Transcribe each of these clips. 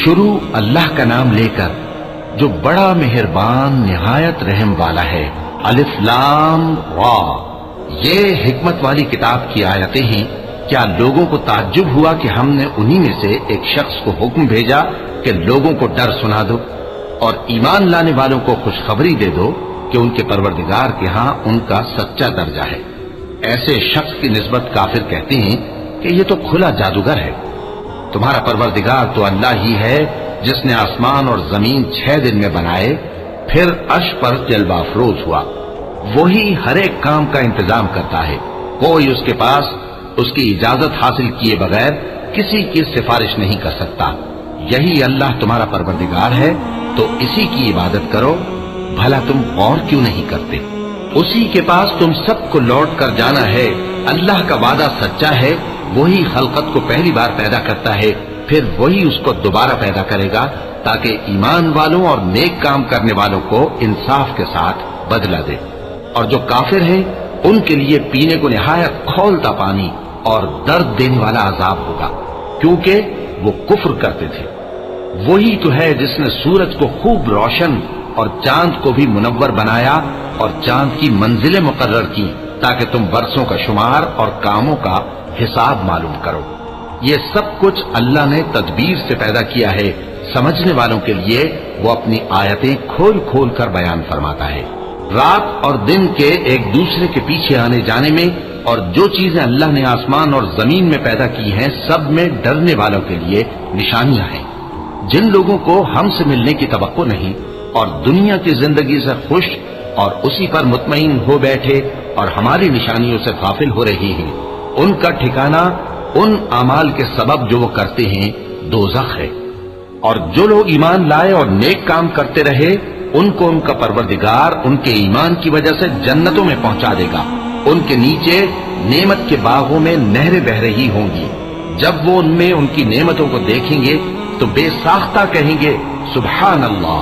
شروع اللہ کا نام لے کر جو بڑا مہربان نہایت رحم والا ہے۔ الف لام را، یہ حکمت والی کتاب کی آیتیں ہیں۔ کیا لوگوں کو تعجب ہوا کہ ہم نے انہی میں سے ایک شخص کو حکم بھیجا کہ لوگوں کو ڈر سنا دو اور ایمان لانے والوں کو خوشخبری دے دو کہ ان کے پروردگار کے ہاں ان کا سچا درجہ ہے۔ ایسے شخص کی نسبت کافر کہتے ہیں کہ یہ تو کھلا جادوگر ہے۔ تمہارا پروردگار تو اللہ ہی ہے جس نے آسمان اور زمین 6 دن میں بنائے، پھر عرش پر جلوہ افروز ہوا۔ وہی ہر ایک کام کا انتظام کرتا ہے، کوئی اس کے پاس اس کی اجازت حاصل کیے بغیر کسی کی سفارش نہیں کر سکتا۔ یہی اللہ تمہارا پروردگار ہے تو اسی کی عبادت کرو، بھلا تم اور کیوں نہیں کرتے؟ اسی کے پاس تم سب کو لوٹ کر جانا ہے۔ اللہ کا وعدہ سچا ہے، وہی خلقت کو پہلی بار پیدا کرتا ہے، پھر وہی اس کو دوبارہ پیدا کرے گا تاکہ ایمان والوں اور نیک کام کرنے والوں کو انصاف کے ساتھ بدلہ دے۔ اور جو کافر ہیں ان کے لیے پینے کو نہایت کھولتا پانی اور درد دینے والا عذاب ہوگا، کیونکہ وہ کفر کرتے تھے۔ وہی تو ہے جس نے سورج کو خوب روشن اور چاند کو بھی منور بنایا اور چاند کی منزلیں مقرر کی تاکہ تم برسوں کا شمار اور کاموں کا حساب معلوم کرو۔ یہ سب کچھ اللہ نے تدبیر سے پیدا کیا ہے، سمجھنے والوں کے لیے وہ اپنی آیتیں کھول کھول کر بیان فرماتا ہے۔ رات اور دن کے ایک دوسرے کے پیچھے آنے جانے میں اور جو چیزیں اللہ نے آسمان اور زمین میں پیدا کی ہیں سب میں ڈرنے والوں کے لیے نشانیاں ہیں۔ جن لوگوں کو ہم سے ملنے کی توقع نہیں اور دنیا کی زندگی سے خوش اور اسی پر مطمئن ہو بیٹھے اور ہماری نشانیوں سے غافل ہو رہی ہیں، ان کا ٹھکانہ ان اعمال کے سبب جو وہ کرتے ہیں دوزخ ہے۔ اور جو لوگ ایمان لائے اور نیک کام کرتے رہے ان کو ان کا پروردگار ان کے ایمان کی وجہ سے جنتوں میں پہنچا دے گا، ان کے نیچے نعمت کے باغوں میں نہریں بہ رہی ہوں گی۔ جب وہ ان میں ان کی نعمتوں کو دیکھیں گے تو بے ساختہ کہیں گے سبحان اللہ،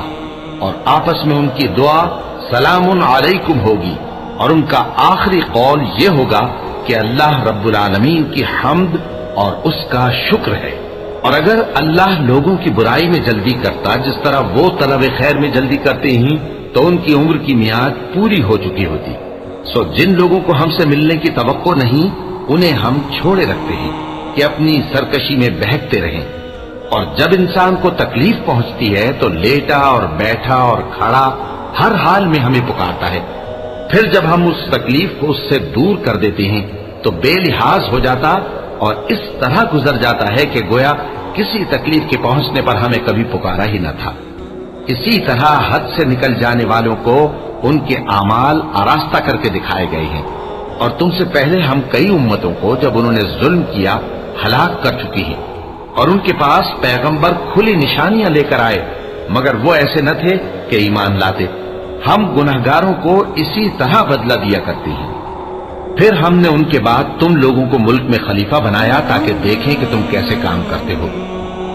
اور آپس میں ان کی دعا سلام علیکم ہوگی، اور ان کا آخری قول یہ ہوگا کہ اللہ رب العالمین کی حمد اور اس کا شکر ہے۔ اور اگر اللہ لوگوں کی برائی میں جلدی کرتا جس طرح وہ طلب خیر میں جلدی کرتے ہیں تو ان کی عمر کی میعاد پوری ہو چکی ہوتی۔ سو جن لوگوں کو ہم سے ملنے کی توقع نہیں انہیں ہم چھوڑے رکھتے ہیں کہ اپنی سرکشی میں بہکتے رہیں، اور جب انسان کو تکلیف پہنچتی ہے تو لیٹا اور بیٹھا اور کھڑا ہر حال میں ہمیں پکارتا ہے، پھر جب ہم اس تکلیف کو اس سے دور کر دیتے ہیں تو بے لحاظ ہو جاتا اور اس طرح گزر جاتا ہے کہ گویا کسی تکلیف کے پہنچنے پر ہمیں کبھی پکارا ہی نہ تھا۔ اسی طرح حد سے نکل جانے والوں کو ان کے اعمال آراستہ کر کے دکھائے گئے ہیں، اور تم سے پہلے ہم کئی امتوں کو جب انہوں نے ظلم کیا ہلاک کر چکی ہیں، اور ان کے پاس پیغمبر کھلی نشانیاں لے کر آئے مگر وہ ایسے نہ تھے کہ ایمان لاتے۔ ہم گنہگاروں کو اسی طرح بدلہ دیا کرتے ہیں۔ پھر ہم نے ان کے بعد تم لوگوں کو ملک میں خلیفہ بنایا تاکہ دیکھیں کہ تم کیسے کام کرتے ہو،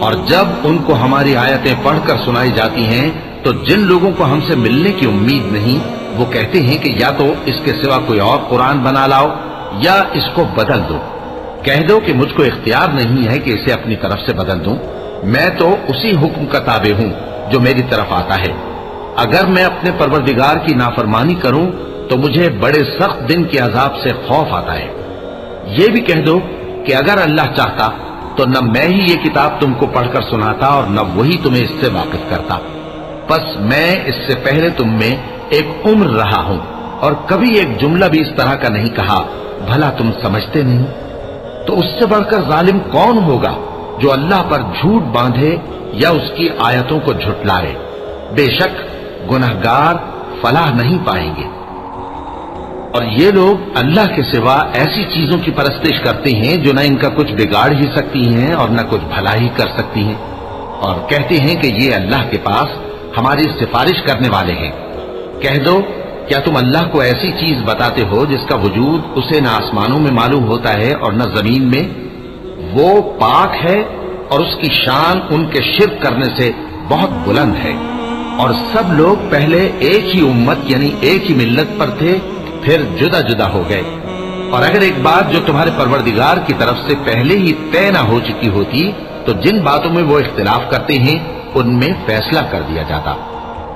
اور جب ان کو ہماری آیتیں پڑھ کر سنائی جاتی ہیں تو جن لوگوں کو ہم سے ملنے کی امید نہیں وہ کہتے ہیں کہ یا تو اس کے سوا کوئی اور قرآن بنا لاؤ یا اس کو بدل دو۔ کہہ دو کہ مجھ کو اختیار نہیں ہے کہ اسے اپنی طرف سے بدل دوں، میں تو اسی حکم کا تابع ہوں جو میری طرف آتا ہے۔ اگر میں اپنے پروردگار کی نافرمانی کروں تو مجھے بڑے سخت دن کے عذاب سے خوف آتا ہے۔ یہ بھی کہہ دو کہ اگر اللہ چاہتا تو نہ میں ہی یہ کتاب تم کو پڑھ کر سناتا اور نہ وہی تمہیں اس سے واقف کرتا، پس میں اس سے پہلے تم میں ایک عمر رہا ہوں اور کبھی ایک جملہ بھی اس طرح کا نہیں کہا، بھلا تم سمجھتے نہیں؟ تو اس سے بڑھ کر ظالم کون ہوگا جو اللہ پر جھوٹ باندھے یا اس کی آیتوں کو جھٹلائے؟ بے شک گنہگار فلاح نہیں پائیں گے۔ اور یہ لوگ اللہ کے سوا ایسی چیزوں کی پرستش کرتے ہیں جو نہ ان کا کچھ بگاڑ ہی سکتی ہیں اور نہ کچھ بھلا ہی کر سکتی ہیں، اور کہتے ہیں کہ یہ اللہ کے پاس ہماری سفارش کرنے والے ہیں۔ کہہ دو کیا تم اللہ کو ایسی چیز بتاتے ہو جس کا وجود اسے نہ آسمانوں میں معلوم ہوتا ہے اور نہ زمین میں؟ وہ پاک ہے اور اس کی شان ان کے شرک کرنے سے بہت بلند ہے۔ اور سب لوگ پہلے ایک ہی امت یعنی ایک ہی ملت پر تھے، پھر جدا جدا ہو گئے۔ اور اگر ایک بات جو تمہارے پروردگار کی طرف سے پہلے ہی طے نہ ہو چکی ہوتی تو جن باتوں میں وہ اختلاف کرتے ہیں ان میں فیصلہ کر دیا جاتا،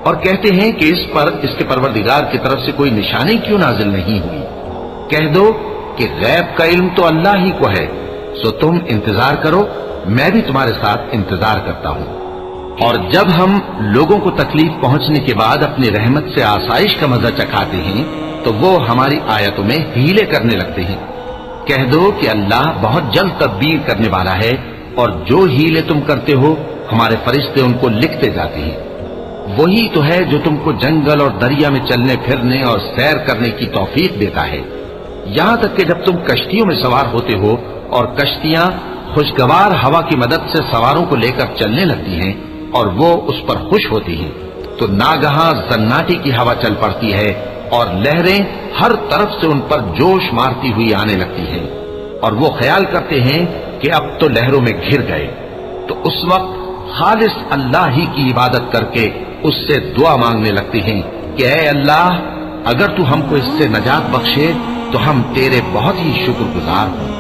اور کہتے ہیں کہ اس پر اس کے پروردگار کی طرف سے کوئی نشانی کیوں نازل نہیں ہوئی؟ کہہ دو کہ غیب کا علم تو اللہ ہی کو ہے، سو تم انتظار کرو، میں بھی تمہارے ساتھ انتظار کرتا ہوں۔ اور جب ہم لوگوں کو تکلیف پہنچنے کے بعد اپنی رحمت سے آسائش کا مزہ چکھاتے ہیں تو وہ ہماری آیتوں میں ہیلے کرنے لگتے ہیں۔ کہہ دو کہ اللہ بہت جلد تدبیر کرنے والا ہے، اور جو ہیلے تم کرتے ہو ہمارے فرشتے ان کو لکھتے جاتے ہیں۔ وہی تو ہے جو تم کو جنگل اور دریا میں چلنے پھرنے اور سیر کرنے کی توفیق دیتا ہے، یہاں تک کہ جب تم کشتیوں میں سوار ہوتے ہو اور کشتیاں خوشگوار ہوا کی مدد سے سواروں کو لے کر چلنے لگتی ہیں اور وہ اس پر خوش ہوتی ہیں، تو ناگہاں زناٹی کی ہوا چل پڑتی ہے اور لہریں ہر طرف سے ان پر جوش مارتی ہوئی آنے لگتی ہیں، اور وہ خیال کرتے ہیں کہ اب تو لہروں میں گھر گئے، تو اس وقت خالص اللہ ہی کی عبادت کر کے اس سے دعا مانگنے لگتے ہیں کہ اے اللہ، اگر تو ہم کو اس سے نجات بخشے تو ہم تیرے بہت ہی شکر گزار ہوں۔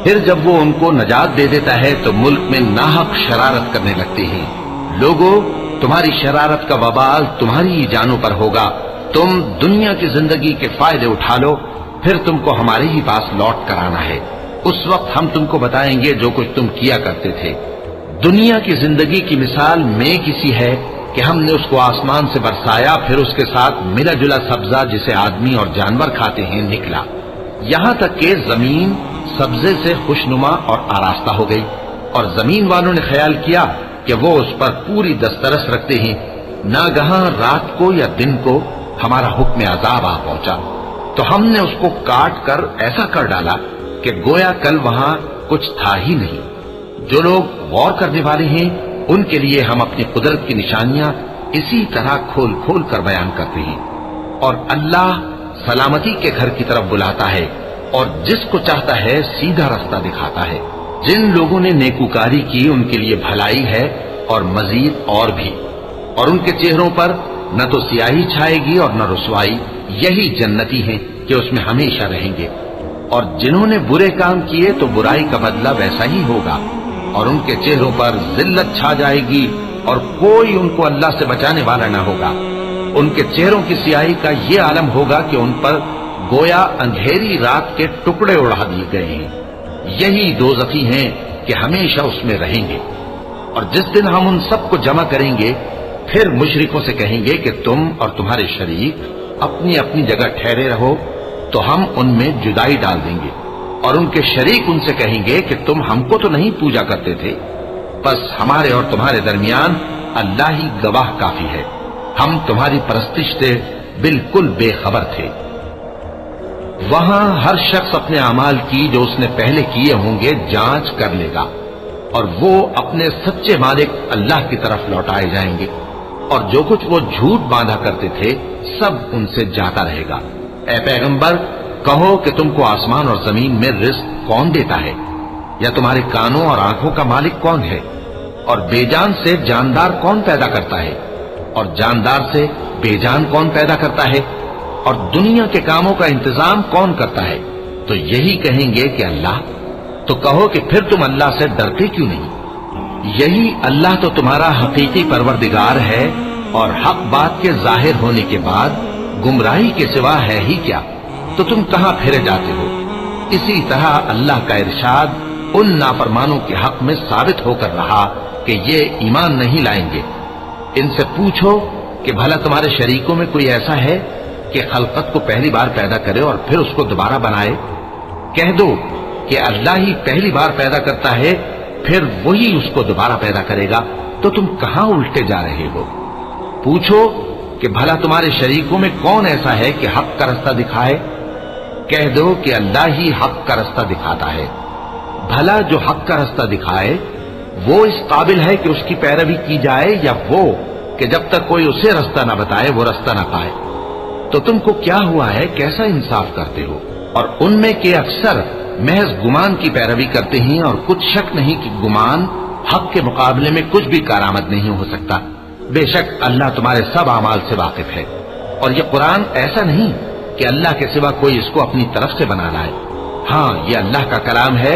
پھر جب وہ ان کو نجات دے دیتا ہے تو ملک میں ناحق شرارت کرنے لگتے ہیں۔ لوگوں، تمہاری شرارت کا وبال تمہاری ہی جانوں پر ہوگا، تم دنیا کی زندگی کے فائدے اٹھا لو، پھر تم کو ہمارے ہی پاس لوٹ کر آنا ہے، اس وقت ہم تم کو بتائیں گے جو کچھ تم کیا کرتے تھے۔ دنیا کی زندگی کی مثال میں کسی ہے کہ ہم نے اس کو آسمان سے برسایا، پھر اس کے ساتھ ملا جلا سبزہ جسے آدمی اور جانور کھاتے ہیں نکلا، یہاں تک کہ زمین سبزے سے خوشنما اور آراستہ ہو گئی، اور زمین والوں نے خیال کیا کہ وہ اس پر پوری دسترس رکھتے ہیں۔ ناگہاں رات کو یا دن کو ہمارا حکم عذاب آ پہنچا تو ہم نے اس کو کاٹ کر ایسا کر ڈالا کہ گویا کل وہاں کچھ تھا ہی نہیں۔ جو لوگ غور کرنے والے ہیں ان کے لیے ہم اپنی قدرت کی نشانیاں اسی طرح کھول کھول کر بیان کرتے ہیں، اور اللہ سلامتی کے گھر کی طرف بلاتا ہے اور جس کو چاہتا ہے سیدھا راستہ دکھاتا ہے۔ جن لوگوں نے نیکوکاری کی ان کے لیے بھلائی ہے اور مزید اور بھی، اور ان کے چہروں پر نہ تو سیاہی چھائے گی اور نہ رسوائی، یہی جنتی ہیں کہ اس میں ہمیشہ رہیں گے۔ اور جنہوں نے برے کام کیے تو برائی کا بدلہ ویسا ہی ہوگا، اور ان کے چہروں پر ذلت چھا جائے گی اور کوئی ان کو اللہ سے بچانے والا نہ ہوگا۔ ان کے چہروں کی سیاہی کا یہ عالم ہوگا کہ ان پر گویا اندھیری رات کے ٹکڑے اڑا دیے گئے ہیں، یہی دوزخی ہیں کہ ہمیشہ اس میں رہیں گے۔ اور جس دن ہم ان سب کو جمع کریں گے پھر مشرکوں سے کہیں گے کہ تم اور تمہارے شریک اپنی اپنی جگہ ٹھہرے رہو، تو ہم ان میں جدائی ڈال دیں گے، اور ان کے شریک ان سے کہیں گے کہ تم ہم کو تو نہیں پوجا کرتے تھے، بس ہمارے اور تمہارے درمیان اللہ ہی گواہ کافی ہے، ہم تمہاری پرستش سے بالکل بے خبر تھے۔ وہاں ہر شخص اپنے اعمال کی جو اس نے پہلے کیے ہوں گے جانچ کر لے گا، اور وہ اپنے سچے مالک اللہ کی طرف لوٹائے جائیں گے، اور جو کچھ وہ جھوٹ باندھا کرتے تھے سب ان سے جاتا رہے گا۔ اے پیغمبر، کہو کہ تم کو آسمان اور زمین میں رزق کون دیتا ہے، یا تمہارے کانوں اور آنکھوں کا مالک کون ہے، اور بے جان سے جاندار کون پیدا کرتا ہے، اور جاندار سے بے جان کون پیدا کرتا ہے، اور دنیا کے کاموں کا انتظام کون کرتا ہے؟ تو یہی کہیں گے کہ اللہ۔ تو کہو کہ پھر تم اللہ سے ڈرتے کیوں نہیں؟ یہی اللہ تو تمہارا حقیقی پروردگار ہے، اور حق بات کے ظاہر ہونے کے بعد گمراہی کے سوا ہے ہی کیا، تو تم کہاں پھرے جاتے ہو؟ اسی طرح اللہ کا ارشاد ان نافرمانوں کے حق میں ثابت ہو کر رہا کہ یہ ایمان نہیں لائیں گے۔ ان سے پوچھو کہ بھلا تمہارے شریکوں میں کوئی ایسا ہے کہ خلقت کو پہلی بار پیدا کرے اور پھر اس کو دوبارہ بنائے؟ کہہ دو کہ اللہ ہی پہلی بار پیدا کرتا ہے، پھر وہی اس کو دوبارہ پیدا کرے گا، تو تم کہاں الٹے جا رہے ہو؟ پوچھو کہ بھلا تمہارے شریکوں میں کون ایسا ہے کہ حق کا رستہ دکھائے؟ کہہ دو کہ اللہ ہی حق کا رستہ دکھاتا ہے۔ بھلا جو حق کا رستہ دکھائے وہ اس قابل ہے کہ اس کی پیروی کی جائے، یا وہ کہ جب تک کوئی اسے رستہ نہ بتائے وہ رستہ نہ پائے؟ تو تم کو کیا ہوا ہے، کیسا انصاف کرتے ہو؟ اور ان میں کے اکثر محض گمان کی پیروی کرتے ہیں، اور کچھ شک نہیں کہ گمان حق کے مقابلے میں کچھ بھی کارآمد نہیں ہو سکتا۔ بے شک اللہ تمہارے سب اعمال سے واقف ہے، اور یہ قرآن ایسا نہیں کہ اللہ کے سوا کوئی اس کو اپنی طرف سے بنا لائے۔ ہاں، یہ اللہ کا کلام ہے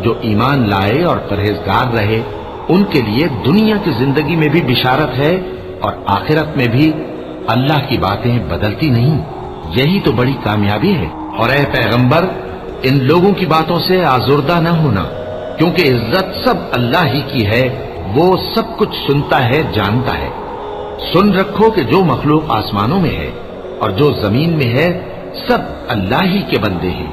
جو ایمان لائے اور پرہیزگار رہے ان کے لیے دنیا کی زندگی میں بھی بشارت ہے اور آخرت میں بھی اللہ کی باتیں بدلتی نہیں. یہی تو بڑی کامیابی ہے. اور اے پیغمبر ان لوگوں کی باتوں سے آزردہ نہ ہونا کیونکہ عزت سب اللہ ہی کی ہے. وہ سب کچھ سنتا ہے جانتا ہے. سن رکھو کہ جو مخلوق آسمانوں میں ہے اور جو زمین میں ہے سب اللہ ہی کے بندے ہیں.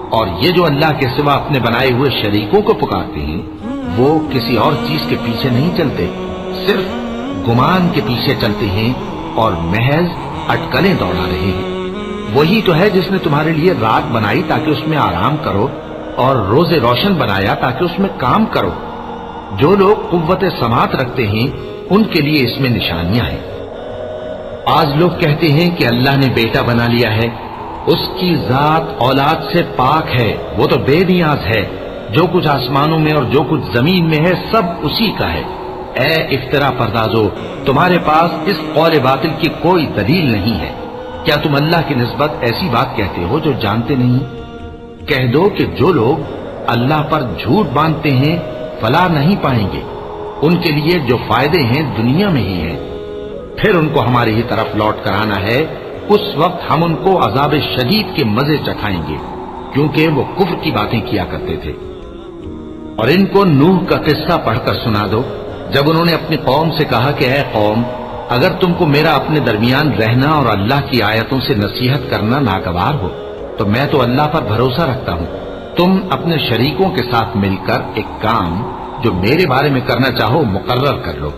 اور یہ جو اللہ کے سوا اپنے بنائے ہوئے شریکوں کو پکارتے ہیں وہ کسی اور چیز کے پیچھے نہیں چلتے, صرف گمان کے پیچھے چلتے ہیں اور محض اٹکلیں دوڑا رہے ہیں. وہی تو ہے جس نے تمہارے لیے رات بنائی تاکہ اس میں آرام کرو اور روز روشن بنایا تاکہ اس میں کام کرو. جو لوگ قوت سماعت رکھتے ہیں ان کے لیے اس میں نشانیاں ہیں. آج لوگ کہتے ہیں کہ اللہ نے بیٹا بنا لیا ہے. اس کی ذات اولاد سے پاک ہے, وہ تو بے نیاز ہے. جو کچھ آسمانوں میں اور جو کچھ زمین میں ہے سب اسی کا ہے. اے افترا پردازو, تمہارے پاس اس قول باطل کی کوئی دلیل نہیں ہے. کیا تم اللہ کی نسبت ایسی بات کہتے ہو جو جانتے نہیں؟ کہہ دو کہ جو لوگ اللہ پر جھوٹ باندھتے ہیں فلاح نہیں پائیں گے. ان کے لیے جو فائدے ہیں دنیا میں ہی ہیں, پھر ان کو ہماری ہی طرف لوٹ کر آنا ہے. اس وقت ہم ان کو عذاب شدید کے مزے چکھائیں گے کیونکہ وہ کفر کی باتیں کیا کرتے تھے. اور ان کو نوح کا قصہ پڑھ کر سنا دو جب انہوں نے اپنی قوم سے کہا کہ اے قوم, اگر تم کو میرا اپنے درمیان رہنا اور اللہ کی آیتوں سے نصیحت کرنا ناگوار ہو تو میں تو اللہ پر بھروسہ رکھتا ہوں. تم اپنے شریکوں کے ساتھ مل کر ایک کام جو میرے بارے میں کرنا چاہو مقرر کر لو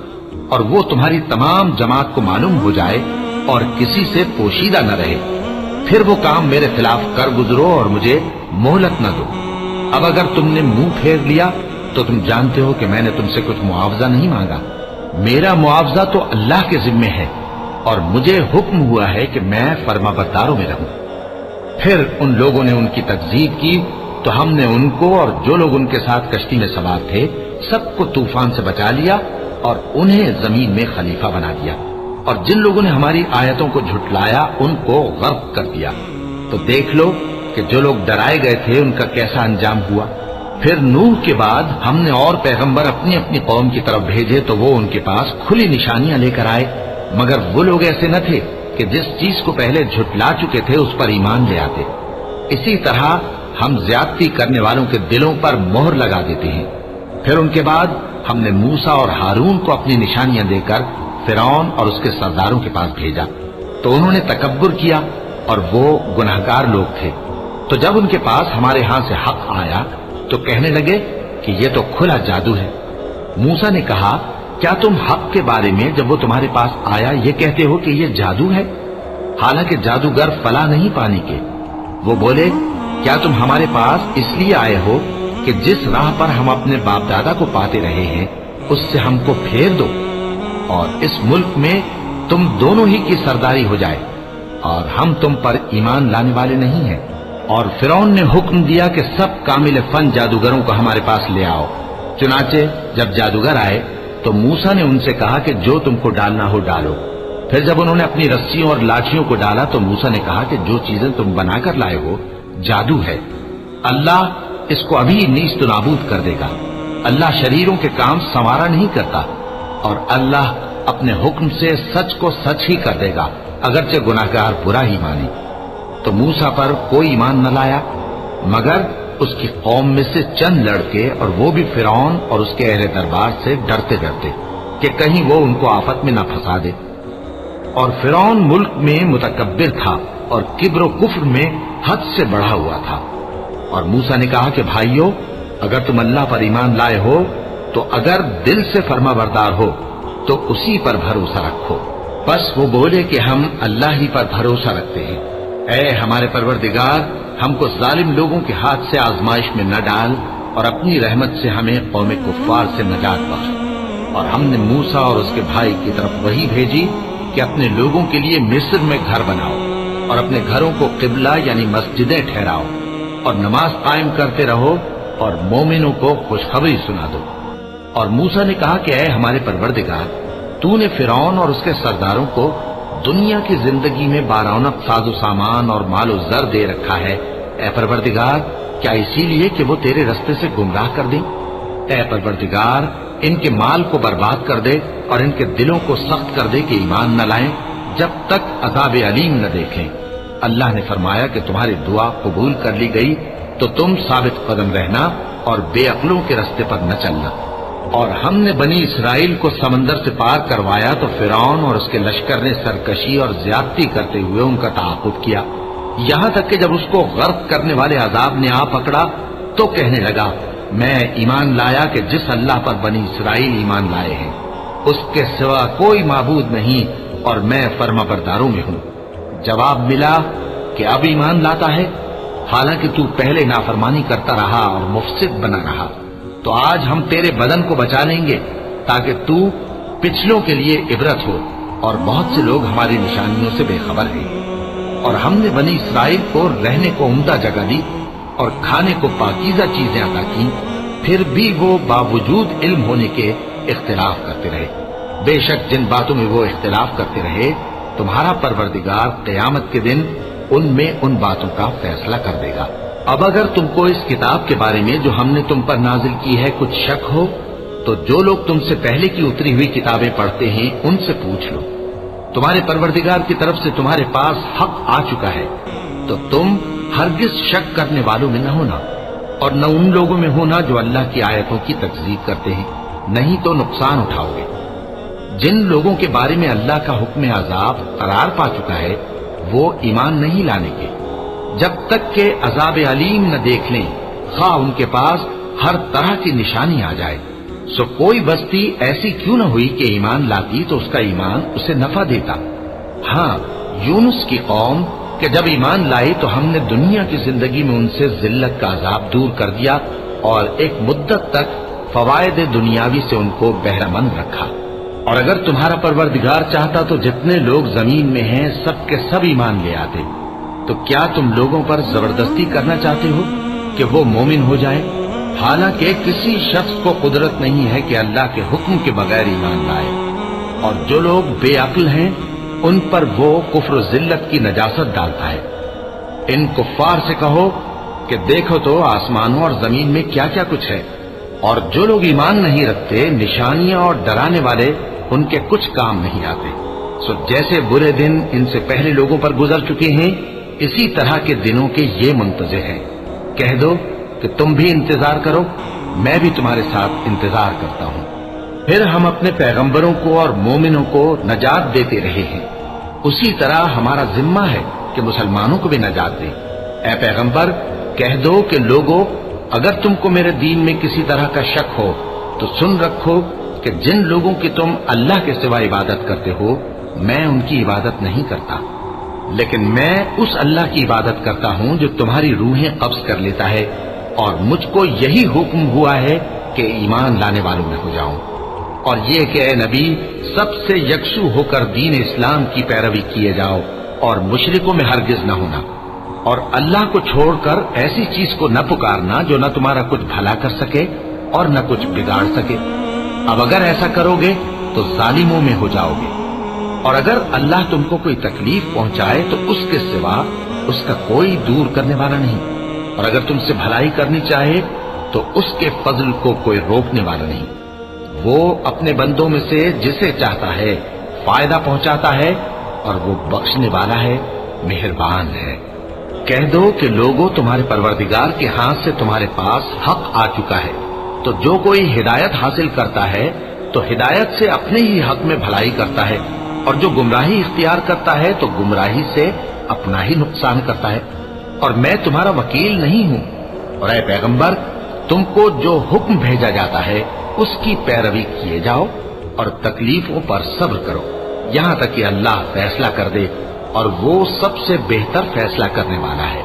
اور وہ تمہاری تمام جماعت کو معلوم ہو جائے اور کسی سے پوشیدہ نہ رہے. پھر وہ کام میرے خلاف کر گزرو اور مجھے مہلت نہ دو. اب اگر تم نے منہ پھیر لیا تو تم جانتے ہو کہ میں نے تم سے کچھ معاوضہ نہیں مانگا. میرا معاوضہ تو اللہ کے ذمے ہے اور مجھے حکم ہوا ہے کہ میں فرما برداروں میں رہوں. پھر ان لوگوں نے ان کی تکذیب کی تو ہم نے ان کو اور جو لوگ ان کے ساتھ کشتی میں سوار تھے سب کو طوفان سے بچا لیا اور انہیں زمین میں خلیفہ بنا دیا. اور جن لوگوں نے ہماری آیتوں کو جھٹلایا ان کو غرق کر دیا. تو دیکھ لو کہ جو لوگ ڈرائے گئے تھے ان کا کیسا انجام ہوا. پھر نوح کے بعد ہم نے اور پیغمبر اپنی اپنی قوم کی طرف بھیجے تو وہ ان کے پاس کھلی نشانیاں لے کر آئے, مگر وہ لوگ ایسے نہ تھے کہ جس چیز کو پہلے جھٹلا چکے تھے اس پر ایمان لے آتے. اسی طرح ہم زیادتی کرنے والوں کے دلوں پر مہر لگا دیتے ہیں. پھر ان کے بعد ہم نے موسیٰ اور ہارون کو اپنی نشانیاں دے کر فرعون اور اس کے سرداروں کے پاس بھیجا تو انہوں نے تکبر کیا اور وہ گناہگار لوگ تھے. تو جب ان کے پاس ہمارے ہاں سے حق آیا تو کہنے لگے کہ یہ تو کھلا جادو ہے. موسیٰ نے کہا کیا تم حق کے بارے میں جب وہ تمہارے پاس آیا یہ کہتے ہو کہ یہ جادو ہے, حالانکہ جادوگر فلاح نہیں پانے کے. وہ بولے کیا تم ہمارے پاس اس لیے آئے ہو کہ جس راہ پر ہم اپنے باپ دادا کو پاتے رہے ہیں اس سے ہم کو پھیر دو اور اس ملک میں تم دونوں ہی کی سرداری ہو جائے, اور ہم تم پر ایمان لانے والے نہیں ہیں. اور فرعون نے حکم دیا کہ سب کامل فن جادوگروں کو ہمارے پاس لے آؤ. چنانچہ جب جادوگر آئے تو موسیٰ نے ان سے کہا کہ جو تم کو ڈالنا ہو ڈالو. پھر جب انہوں نے اپنی رسیوں اور لاٹھیوں کو ڈالا تو موسیٰ نے کہا کہ جو چیزیں تم بنا کر لائے ہو جادو ہے. اللہ اس کو ابھی نیست و نابود کر دے گا. اللہ شریروں کے کام سنوارا نہیں کرتا اور اللہ اپنے حکم سے سچ کو سچ ہی کر دے گا اگرچہ گناہگار برا ہی مانے. تو موسیٰ پر کوئی ایمان نہ لایا مگر اس کی قوم میں سے چند لڑکے, اور وہ بھی فرعون اور اس کے اہل دربار سے ڈرتے ڈرتے کہ کہیں وہ ان کو آفت میں نہ پھنسا دے. اور فرعون ملک میں متکبر تھا اور کبر و کفر میں حد سے بڑھا ہوا تھا. اور موسیٰ نے کہا کہ بھائیو اگر تم اللہ پر ایمان لائے ہو تو اگر دل سے فرما بردار ہو تو اسی پر بھروسہ رکھو. بس وہ بولے کہ ہم اللہ ہی پر بھروسہ رکھتے ہیں. اے ہمارے پروردگار ہم کو ظالم لوگوں کے ہاتھ سے آزمائش میں نہ ڈال اور اپنی رحمت سے ہمیں قوم کفار سے نجات بخش. اور ہم نے موسیٰ اور اس کے بھائی کی طرف وحی بھیجی کہ اپنے لوگوں کے لیے مصر میں گھر بناؤ اور اپنے گھروں کو قبلہ یعنی مسجدیں ٹھہراؤ اور نماز قائم کرتے رہو اور مومنوں کو خوشخبری سنا دو. اور موسیٰ نے کہا کہ اے ہمارے پروردگار تو نے فرعون اور اس کے سرداروں کو دنیا کی زندگی میں بارونق ساز و سامان اور مال و زر دے رکھا ہے. اے پروردگار کیا اسی لیے کہ وہ تیرے رستے سے گمراہ کر دیں؟ اے پروردگار، ان کے مال کو برباد کر دے اور ان کے دلوں کو سخت کر دے کہ ایمان نہ لائیں جب تک عذاب علیم نہ دیکھیں۔ اللہ نے فرمایا کہ تمہاری دعا قبول کر لی گئی تو تم ثابت قدم رہنا اور بے عقلوں کے رستے پر نہ چلنا۔ اور ہم نے بنی اسرائیل کو سمندر سے پار کروایا تو فرعون اور اس کے لشکر نے سرکشی اور زیادتی کرتے ہوئے ان کا تعاقب کیا، یہاں تک کہ جب اس کو غرق کرنے والے عذاب نے آ پکڑا تو کہنے لگا، میں ایمان لایا کہ جس اللہ پر بنی اسرائیل ایمان لائے ہیں اس کے سوا کوئی معبود نہیں اور میں فرما برداروں میں ہوں۔ جواب ملا کہ اب ایمان لاتا ہے، حالانکہ تو پہلے نافرمانی کرتا رہا اور مفسد بنا رہا، تو آج ہم تیرے بدن کو بچا لیں گے تاکہ تو پچھلوں کے لیے عبرت ہو، اور بہت سے لوگ ہماری نشانیوں سے بے خبر ہیں۔ اور ہم نے بنی اسرائیل کو رہنے کو عمدہ جگہ دی اور کھانے کو پاکیزہ چیزیں عطا کی، پھر بھی وہ باوجود علم ہونے کے اختلاف کرتے رہے۔ بے شک جن باتوں میں وہ اختلاف کرتے رہے تمہارا پروردگار قیامت کے دن ان میں ان باتوں کا فیصلہ کر دے گا۔ اب اگر تم کو اس کتاب کے بارے میں جو ہم نے تم پر نازل کی ہے کچھ شک ہو تو جو لوگ تم سے پہلے کی اتری ہوئی کتابیں پڑھتے ہیں ان سے پوچھ لو، تمہارے پروردگار کی طرف سے تمہارے پاس حق آ چکا ہے تو تم ہرگز شک کرنے والوں میں نہ ہونا، اور نہ ان لوگوں میں ہونا جو اللہ کی آیتوں کی تکذیب کرتے ہیں، نہیں تو نقصان اٹھاؤ گے۔ جن لوگوں کے بارے میں اللہ کا حکم عذاب قرار پا چکا ہے وہ ایمان نہیں لانے کے جب تک کہ عذاب علیم نہ دیکھ لیں، خواہ ان کے پاس ہر طرح کی نشانی آ جائے۔ سو کوئی بستی ایسی کیوں نہ ہوئی کہ ایمان لاتی تو اس کا ایمان اسے نفع دیتا۔ ہاں، یونس کی قوم کہ جب ایمان لائی تو ہم نے دنیا کی زندگی میں ان سے ذلت کا عذاب دور کر دیا اور ایک مدت تک فوائد دنیاوی سے ان کو بہرہ مند رکھا۔ اور اگر تمہارا پروردگار چاہتا تو جتنے لوگ زمین میں ہیں سب کے سب ایمان لے آتے، تو کیا تم لوگوں پر زبردستی کرنا چاہتے ہو کہ وہ مومن ہو جائیں؟ حالانکہ کسی شخص کو قدرت نہیں ہے کہ اللہ کے حکم کے بغیر ایمان لائے، اور جو لوگ بے عقل ہیں ان پر وہ کفر و ذلت کی نجاست ڈالتا ہے۔ ان کفار سے کہو کہ دیکھو تو آسمانوں اور زمین میں کیا کیا کچھ ہے، اور جو لوگ ایمان نہیں رکھتے نشانیاں اور ڈرانے والے ان کے کچھ کام نہیں آتے۔ سو جیسے برے دن ان سے پہلے لوگوں پر گزر چکے ہیں اسی طرح کے دنوں کے یہ منتظر ہیں۔ کہہ دو کہ تم بھی انتظار کرو، میں بھی تمہارے ساتھ انتظار کرتا ہوں۔ پھر ہم اپنے پیغمبروں کو اور مومنوں کو نجات دیتے رہے ہیں، اسی طرح ہمارا ذمہ ہے کہ مسلمانوں کو بھی نجات دیں۔ اے پیغمبر کہہ دو کہ لوگو، اگر تم کو میرے دین میں کسی طرح کا شک ہو تو سن رکھو کہ جن لوگوں کی تم اللہ کے سوا عبادت کرتے ہو میں ان کی عبادت نہیں کرتا، لیکن میں اس اللہ کی عبادت کرتا ہوں جو تمہاری روحیں قبض کر لیتا ہے، اور مجھ کو یہی حکم ہوا ہے کہ ایمان لانے والوں میں ہو جاؤں، اور یہ کہ اے نبی سب سے یکسو ہو کر دین اسلام کی پیروی کیے جاؤ اور مشرکوں میں ہرگز نہ ہونا، اور اللہ کو چھوڑ کر ایسی چیز کو نہ پکارنا جو نہ تمہارا کچھ بھلا کر سکے اور نہ کچھ بگاڑ سکے۔ اب اگر ایسا کرو گے تو ظالموں میں ہو جاؤ گے، اور اگر اللہ تم کو کوئی تکلیف پہنچائے تو اس کے سوا اس کا کوئی دور کرنے والا نہیں، اور اگر تم سے بھلائی کرنی چاہے تو اس کے فضل کو کوئی روکنے والا نہیں۔ وہ اپنے بندوں میں سے جسے چاہتا ہے فائدہ پہنچاتا ہے، اور وہ بخشنے والا ہے، مہربان ہے۔ کہہ دو کہ لوگوں تمہارے پروردگار کے ہاتھ سے تمہارے پاس حق آ چکا ہے، تو جو کوئی ہدایت حاصل کرتا ہے تو ہدایت سے اپنے ہی حق میں بھلائی کرتا ہے، اور جو گمراہی اختیار کرتا ہے تو گمراہی سے اپنا ہی نقصان کرتا ہے، اور میں تمہارا وکیل نہیں ہوں۔ اور اے پیغمبر تم کو جو حکم بھیجا جاتا ہے اس کی پیروی کیے جاؤ اور تکلیفوں پر صبر کرو یہاں تک کہ اللہ فیصلہ کر دے، اور وہ سب سے بہتر فیصلہ کرنے والا ہے۔